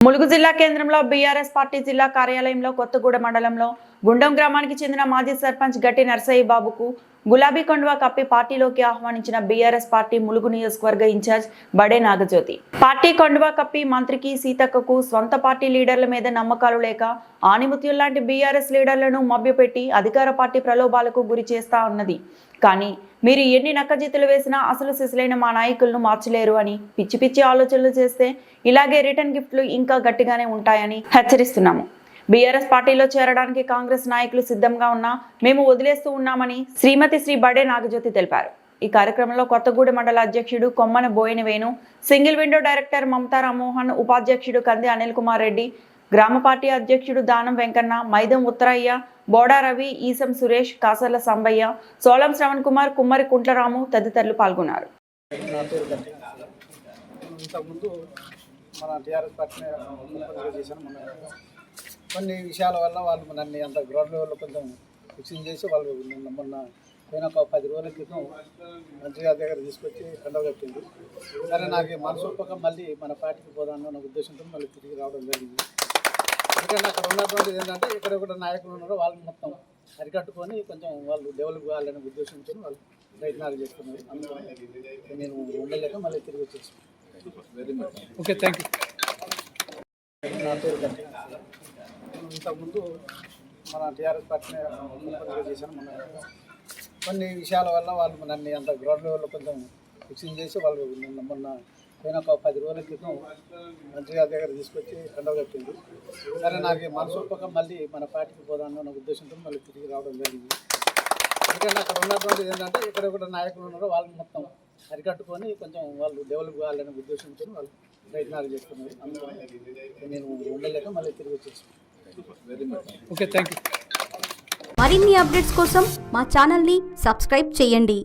ములుగు జిల్లా కేంద్రంలో BRS party జిల్లా కార్యాలయంలో కొత్తగూడ మండలంలో గుండం గ్రామానికి చెందిన మాజీ సర్పంచ్ గట్టి నర్సయ్య బాబుకు గులాబీ కండువా కప్పి పార్టీలోకి ఆహ్వానించిన బీఆర్ఎస్ పార్టీ ములుగు నియోజకవర్గ ఇన్ఛార్జ్ బడే నాగజ్యోతి. పార్టీ కండువా కప్పి మంత్రికి సీతక్కకు స్వంత పార్టీ లీడర్ల మీద నమ్మకాలు లేక ఆణిముత్యం లాంటి బీఆర్ఎస్ లీడర్లను మభ్యపెట్టి అధికార పార్టీ ప్రలోభాలకు గురి చేస్తా ఉన్నది. కానీ మీరు ఎన్ని నక్కజిత్తులు వేసినా అసలు సిసలైన మా నాయకులను మార్చలేరు అని పిచ్చి పిచ్చి ఆలోచనలు చేస్తే ఇలాగే రిటర్న్ గిఫ్ట్లు ఇంకా గట్టిగానే ఉంటాయని హెచ్చరిస్తున్నాము. బీఆర్ఎస్ పార్టీలో చేరడానికి కాంగ్రెస్ నాయకులు సిద్ధంగా ఉన్నా మేము వదిలేస్తూ ఉన్నామని శ్రీమతి శ్రీ బడే నాగజ్యోతి తెలిపారు. ఈ కార్యక్రమంలో కొత్తగూడ మండల అధ్యక్షుడు Kommana Boina Venu, single window director Mamata Rammohan, ఉపాధ్యక్షుడు కంది అనిల్ కుమార్ రెడ్డి, గ్రామ పార్టీ అధ్యక్షుడు దానం వెంకన్న, మైదం ఉత్తరయ్య, బోడా రవి, ఈసం సురేష్, కాసర్ల సంబయ్య, సోలం శ్రవణ్ కుమార్, కుమ్మరి కుంట్లరాము తదితరులు పాల్గొన్నారు. కొన్ని విషయాల వల్ల వాళ్ళు నన్ను అంత గ్రౌండ్ లెవెల్లో కొంచెం ఫిక్సింగ్ చేసి వాళ్ళు మొన్న పోయిన ఒక 10 రోజుల క్రితం మంత్రి గారి దగ్గర తీసుకొచ్చి కండవ కట్టింది. సరే నాకు మనసు ఒప్పక మళ్ళీ మన పార్టీకి పోదామన్న ఉద్దేశంతో మళ్ళీ తిరిగి రావడం జరిగింది. ఎందుకంటే అక్కడ ఉన్నటువంటిది ఏంటంటే ఇక్కడ నాయకులు ఉన్నారో వాళ్ళని మొత్తం అరికట్టుకొని కొంచెం వాళ్ళు డెవలప్ కావాలనే ఉద్దేశంతో వాళ్ళు ప్రయత్నాలు చేస్తున్నారు. అందుకని నేను ఉండలేక మళ్ళీ తిరిగి వచ్చేసాను. Okay, thank you. నా పేరు గట్టి. ఇంతకుముందు మన టీఆర్ఎస్ పార్టీని చేశాను. కొన్ని విషయాల వల్ల వాళ్ళు నన్ను అంత గ్రౌండ్ లెవెల్లో కొంచెం ఫిక్సింగ్ చేసి వాళ్ళు మొన్న పోయిన ఒక 10 రోజుల క్రితం మంత్రి గారి దగ్గర తీసుకొచ్చి కండవ కట్టింది. సరే నాకు మనసు ఒప్పక మళ్ళీ మన పార్టీకి పోదామన్న ఉద్దేశంతో మళ్ళీ తిరిగి రావడం జరిగింది. ఎందుకంటే అక్కడ ఉన్నటువంటిది ఏంటంటే ఇక్కడ నాయకులు ఉన్నారో వాళ్ళని మొత్తం అరికట్టుకొని కొంచెం వాళ్ళు డెవలప్ కావాలనే ఉద్దేశంతో వాళ్ళు ప్రయత్నాలు చేస్తున్నారు. అందుకని నేను ఉండలేక మళ్ళీ తిరిగి వచ్చేసాను. Okay, thank you. మరిన్ని అప్డేట్స్ కోసం మా ఛానల్ని సబ్స్క్రైబ్ చేయండి.